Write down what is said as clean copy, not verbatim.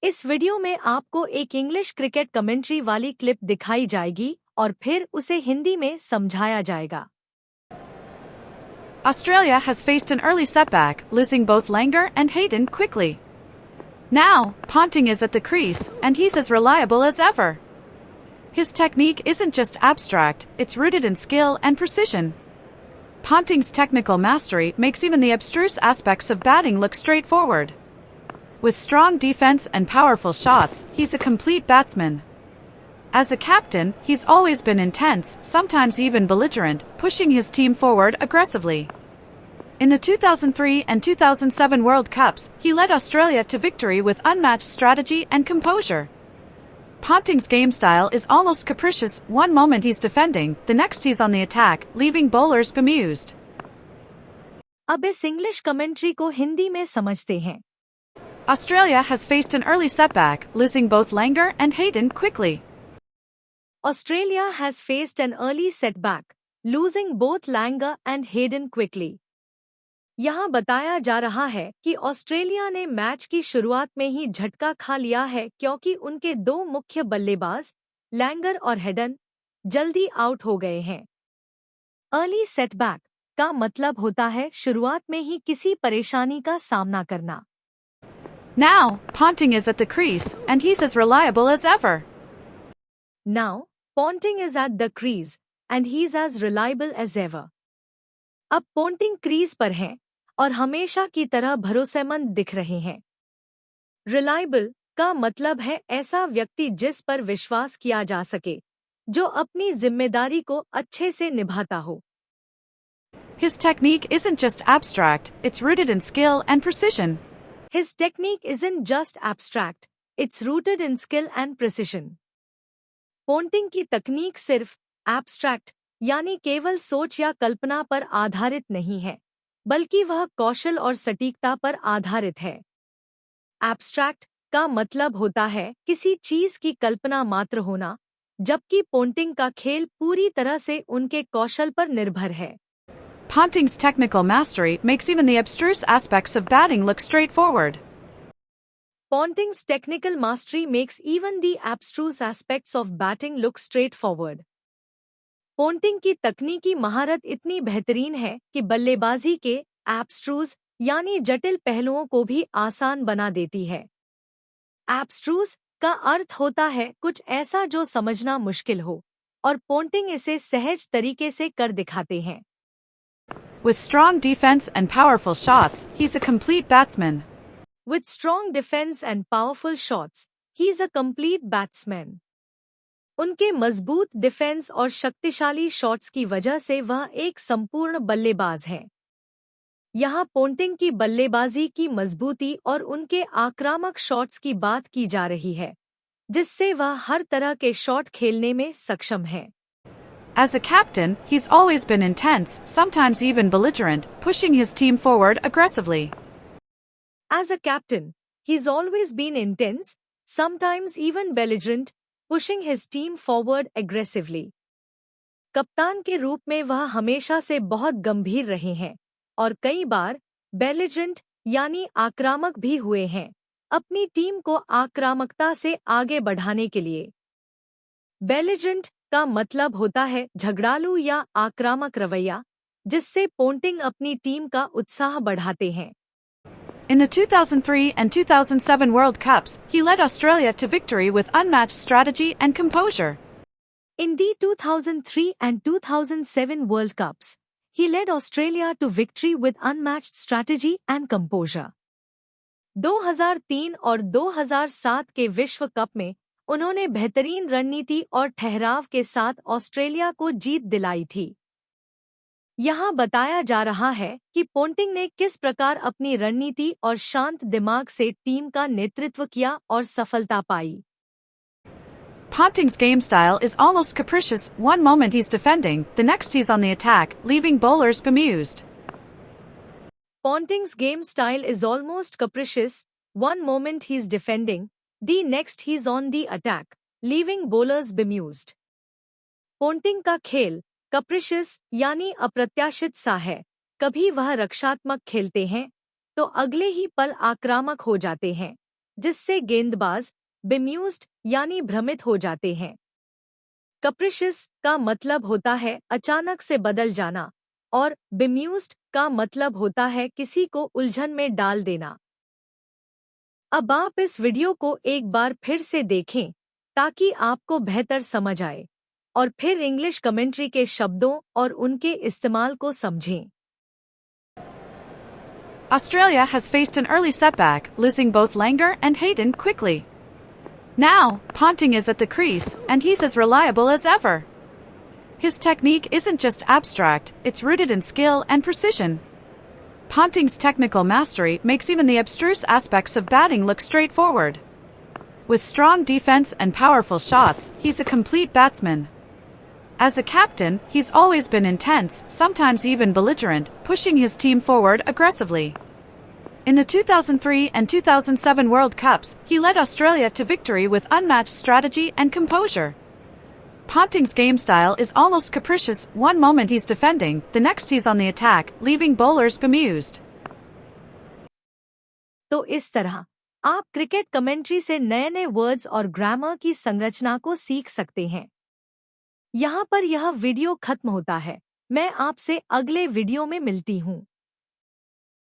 इस वीडियो में आपको एक इंग्लिश क्रिकेट कमेंट्री वाली क्लिप दिखाई जाएगी और फिर उसे हिंदी में समझाया जाएगा। Australia has faced an early setback, losing both Langer and Hayden quickly. Now, Ponting is at the crease, and he's as reliable as ever. His technique isn't just abstract, it's rooted in skill and precision. Ponting's technical mastery makes even the abstruse aspects of batting look straightforward. With strong defense and powerful shots, he's a complete batsman. As a captain, he's always been intense, sometimes even belligerent, pushing his team forward aggressively. In the 2003 and 2007 World Cups, he led Australia to victory with unmatched strategy and composure. Ponting's game style is almost capricious. One moment he's defending, the next he's on the attack, leaving bowlers bemused. अब इस English commentary को हिंदी में समझते हैं। Australia has faced an early setback, losing both Langer and Hayden quickly. Australia has faced an early setback, losing both Langer and Hayden quickly. यहाँ बताया जा रहा है कि ऑस्ट्रेलिया ने मैच की शुरुआत में ही झटका खा लिया है क्योंकि उनके दो मुख्य बल्लेबाज लैंगर और हेडन जल्दी आउट हो गए हैं। अर्ली सेटबैक का मतलब होता है शुरुआत में ही किसी परेशानी का सामना करना। Now, Ponting is at the crease, and he's as reliable as ever. Now, Ponting is at the crease, and he's as reliable as ever. अब पोंटिंग क्रीज पर हैं और हमेशा की तरह भरोसेमंद दिख रहे हैं। रिलायबल का मतलब है ऐसा व्यक्ति जिस पर विश्वास किया जा सके, जो अपनी जिम्मेदारी को अच्छे से निभाता हो। His technique isn't just abstract, it's rooted in skill and precision. His technique isn't just abstract, it's rooted in skill and precision. Ponting की तकनीक सिर्फ एब्स्ट्रैक्ट यानी केवल सोच या कल्पना पर आधारित नहीं है, बल्कि वह कौशल और सटीकता पर आधारित है। एब्स्ट्रैक्ट का मतलब होता है किसी चीज की कल्पना मात्र होना, जबकि पोंटिंग का खेल पूरी तरह से उनके कौशल पर निर्भर है। Ponting's technical mastery makes even the abstruse aspects of batting look straightforward. Ponting's technical mastery makes even the abstruse aspects of batting look straightforward. Ponting की तकनीकी महारत इतनी बेहतरीन है कि बल्लेबाजी के एब्स्ट्रूज यानी जटिल पहलुओं को भी आसान बना देती है। एब्स्ट्रूज का अर्थ होता है कुछ ऐसा जो समझना मुश्किल हो, और पोंटिंग इसे सहज तरीके से कर दिखाते हैं। With strong defense and powerful shots, he's a complete batsman. With strong defense and powerful shots, he's a complete batsman. उनके मजबूत डिफेंस और शक्तिशाली शॉट्स की वजह से वह एक संपूर्ण बल्लेबाज हैं। यहाँ पोंटिंग की बल्लेबाजी की मजबूती और उनके आक्रामक शॉट्स की बात की जा रही है, जिससे वह हर तरह के शॉट खेलने में सक्षम है। As a captain, he's always been intense, sometimes even belligerent, pushing his team forward aggressively. As a captain, he's always been intense, sometimes even belligerent, pushing his team forward aggressively. कप्तान के रूप में वह हमेशा से बहुत गंभीर रहे हैं और कई बार belligerent यानी आक्रामक भी हुए हैं, अपनी टीम को आक्रामकता से आगे बढ़ाने के लिए। belligerent का मतलब होता है झगड़ालू या आक्रामक रवैया, जिससे पोंटिंग अपनी टीम का उत्साह बढ़ाते हैं। In the 2003 and 2007 World Cups, he led Australia to victory with unmatched strategy and composure. In the 2003 and 2007 World Cups, he led Australia to victory with unmatched strategy and composure. 2003 और 2007 के विश्व cup में उन्होंने बेहतरीन रणनीति और ठहराव के साथ ऑस्ट्रेलिया को जीत दिलाई थी। यहाँ बताया जा रहा है कि पोंटिंग ने किस प्रकार अपनी रणनीति और शांत दिमाग से टीम का नेतृत्व किया और सफलता पाई। Ponting's game style is almost capricious. One moment he's defending, the next he's on the attack, leaving bowlers bemused. Ponting's game style is almost capricious. One moment he's defending, the next he's on the attack, leaving bowlers bemused. Ponting का खेल कैप्रिशियस यानी अप्रत्याशित सा है, कभी वह रक्षात्मक खेलते हैं तो अगले ही पल आक्रामक हो जाते हैं, जिससे गेंदबाज बेम्यूज्ड यानी भ्रमित हो जाते हैं। कैप्रिशियस का मतलब होता है अचानक से बदल जाना और बेम्यूज्ड का मतलब होता है किसी को उलझन में डाल देना। अब आप इस वीडियो को एक बार फिर से देखें ताकि आपको बेहतर समझ आए और फिर इंग्लिश कमेंट्री के शब्दों और उनके इस्तेमाल को समझें। Australia has faced an early setback, losing both Langer and Hayden quickly. Now, Ponting is at the crease, and he's as reliable as ever. His technique isn't just abstract, it's rooted in skill and precision. Ponting's technical mastery makes even the abstruse aspects of batting look straightforward. With strong defense and powerful shots, he's a complete batsman. As a captain, he's always been intense, sometimes even belligerent, pushing his team forward aggressively. In the 2003 and 2007 World Cups, he led Australia to victory with unmatched strategy and composure. Ponting's game style is almost capricious. One moment he's defending, the next he's on the attack, leaving bowlers bemused. तो इस तरह आप cricket commentary से नए-नए words और grammar की संरचना को सीख सकते हैं। यहाँ पर यह वीडियो खत्म होता है। मैं आपसे अगले वीडियो में मिलती हूँ।